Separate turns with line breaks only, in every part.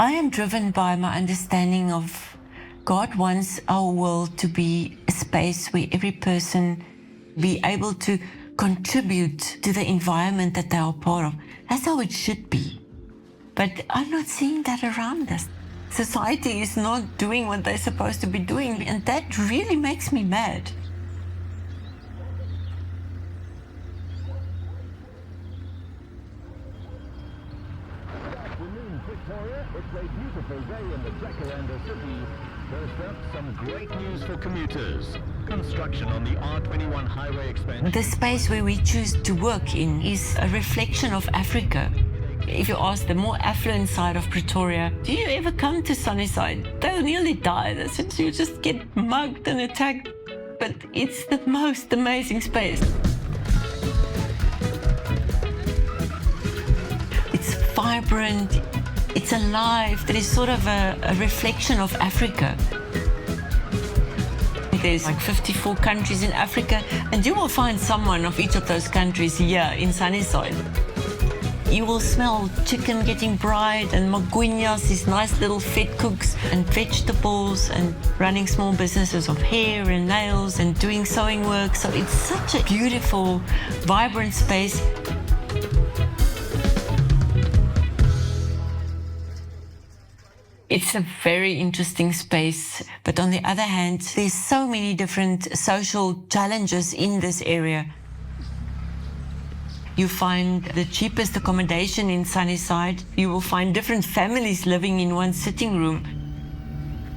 I am driven by my understanding of God wants our world to be a space where every person be able to contribute to the environment that they are part of. That's how it should be. But I'm not seeing that around us. Society is not doing what they're supposed to be doing, and that really makes me mad.
Victoria, it's a beautiful day in the Jacaranda City. First up, some great news for commuters. Construction on the R21 highway expansion.
The space where we choose to work in is a reflection of Africa. If you ask the more affluent side of Pretoria, do you ever come to Sunnyside? They'll nearly die. They said you just get mugged and attacked. But it's the most amazing space. It's vibrant. It's alive. There is sort of a reflection of Africa. There's like 54 countries in Africa, and you will find someone of each of those countries here in Sunnyside. You will smell chicken getting fried and maguinyas, these nice little fed cooks, and vegetables, and running small businesses of hair and nails and doing sewing work. So it's such a beautiful, vibrant space. It's a very interesting space, but on the other hand, there's so many different social challenges in this area. You find the cheapest accommodation in Sunnyside. You will find different families living in one sitting room.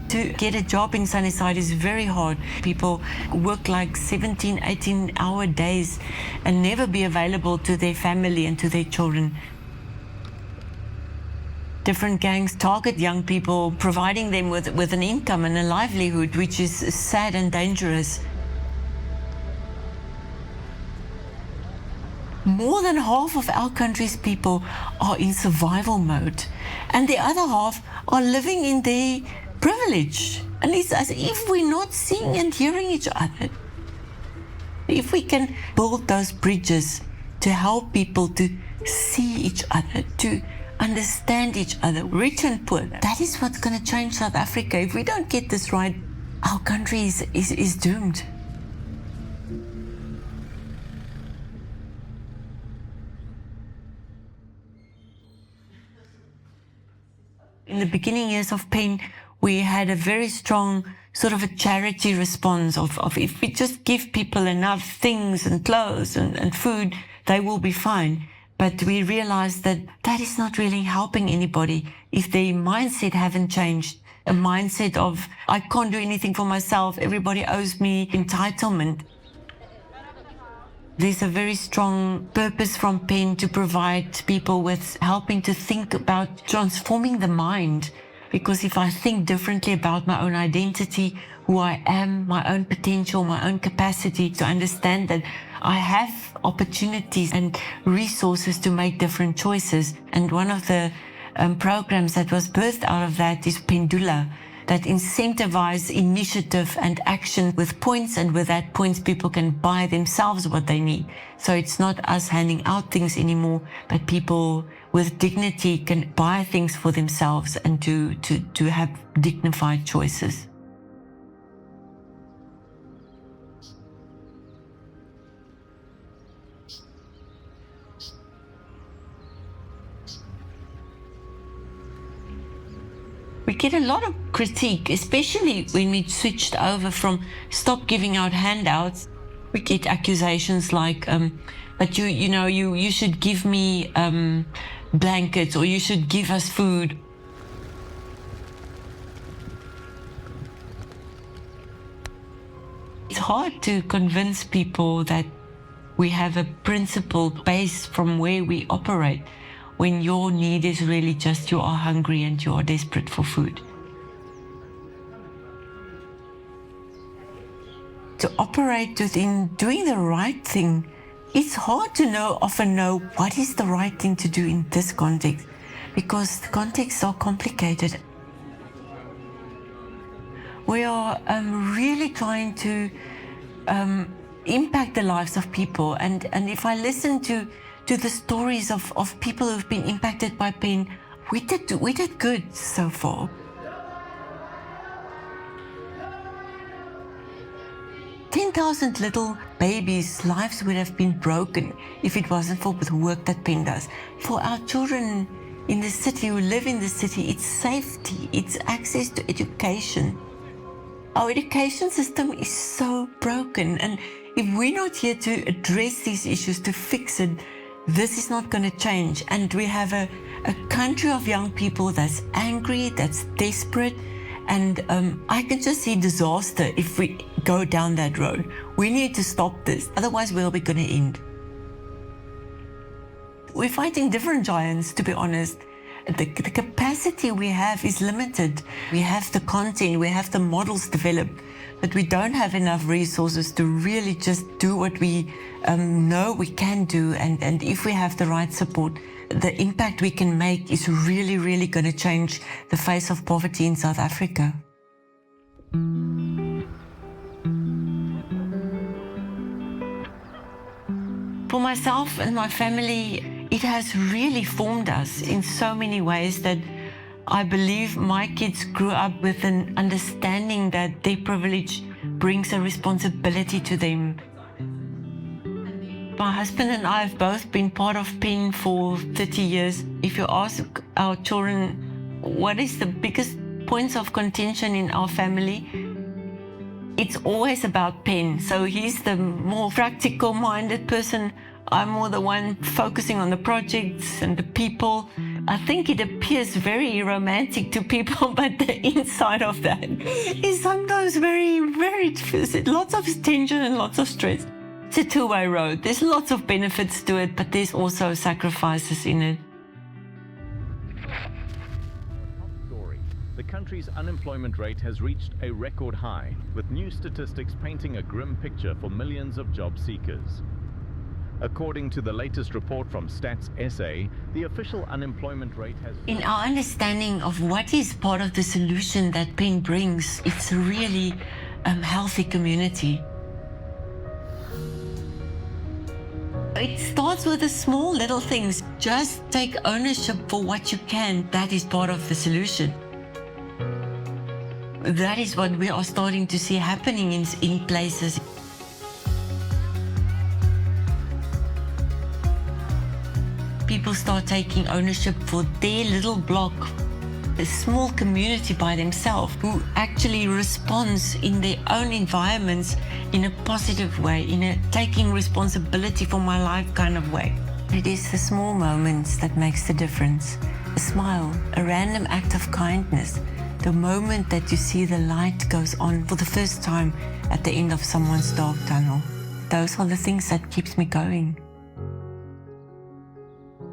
To get a job in Sunnyside is very hard. People work like 17, 18-hour days and never be available to their family and to their children. Different gangs target young people, providing them with an income and a livelihood, which is sad and dangerous. More than half of our country's people are in survival mode, and the other half are living in their privilege. And it's as if we're not seeing and hearing each other. If we can build those bridges to help people to see each other, to understand each other, rich and poor, that is what's going to change South Africa. If we don't get this right, our country is doomed. In the beginning years of PEN, we had a very strong sort of a charity response of if we just give people enough things and clothes and food, they will be fine. But we realized that that is not really helping anybody if their mindset haven't changed. A mindset of, I can't do anything for myself, everybody owes me, entitlement. There's a very strong purpose from PEN to provide people with helping to think about transforming the mind. Because if I think differently about my own identity, who I am, my own potential, my own capacity to understand that I have opportunities and resources to make different choices. And one of the programs that was birthed out of that is Pendula, that incentivize initiative and action with points, and with that points people can buy themselves what they need. So it's not us handing out things anymore, but people with dignity can buy things for themselves and to have dignified choices. We get a lot of critique, especially when we switched over from stop giving out handouts. We get accusations like, but you should give me blankets, or you should give us food. It's hard to convince people that we have a principled base from where we operate, when your need is really just you are hungry and you are desperate for food. To operate within doing the right thing, it's hard to often know what is the right thing to do in this context, because the contexts are complicated. We are really trying to impact the lives of people, and if I listen to the stories of people who've been impacted by PEN, we did good so far. "10,000 little babies' lives would have been broken if it wasn't for the work that PEN does. For our children in the city who live in the city, it's safety, it's access to education. Our education system is so broken, and if we're not here to address these issues, to fix it, this is not going to change. And we have a country of young people that's angry, that's desperate, and I can just see disaster if we go down that road. We need to stop this, otherwise where are we going to end? We're fighting different giants, to be honest. The capacity we have is limited. We have the content, we have the models developed, but we don't have enough resources to really just do what we know we can do. And if we have the right support, the impact we can make is really, really going to change the face of poverty in South Africa. For myself and my family, it has really formed us in so many ways that I believe my kids grew up with an understanding that their privilege brings a responsibility to them. My husband and I have both been part of PEN for 30 years. If you ask our children what is the biggest points of contention in our family, it's always about PEN. So he's the more practical-minded person. I'm more the one focusing on the projects and the people. I think it appears very romantic to people, but the inside of that is sometimes very, lots of tension and lots of stress. It's a two-way road. There's lots of benefits to it, but there's also sacrifices in it.
The country's unemployment rate has reached a record high, with new statistics painting a grim picture for millions of job seekers. According to the latest report from Stats SA, the official unemployment rate has...
In our understanding of what is part of the solution that PEN brings, it's a really healthy community. It starts with the small little things. Just take ownership for what you can. That is part of the solution. That is what we are starting to see happening in places. People start taking ownership for their little block, a small community by themselves who actually responds in their own environments in a positive way, in a taking responsibility for my life kind of way. It is the small moments that makes the difference. A smile, a random act of kindness, the moment that you see the light goes on for the first time at the end of someone's dark tunnel. Those are the things that keeps me going.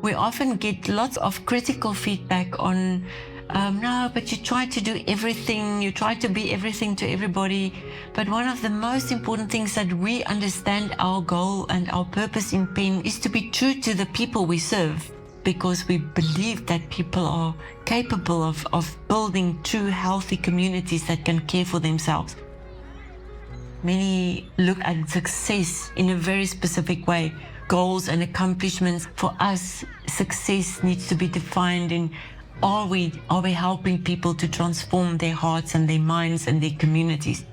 We often get lots of critical feedback on, no, but you try to do everything, you try to be everything to everybody. But one of the most important things that we understand our goal and our purpose in PEN is to be true to the people we serve, because we believe that people are capable of building true healthy communities that can care for themselves. Many look at success in a very specific way. Goals and accomplishments. For us, success needs to be defined in are we helping people to transform their hearts and their minds and their communities?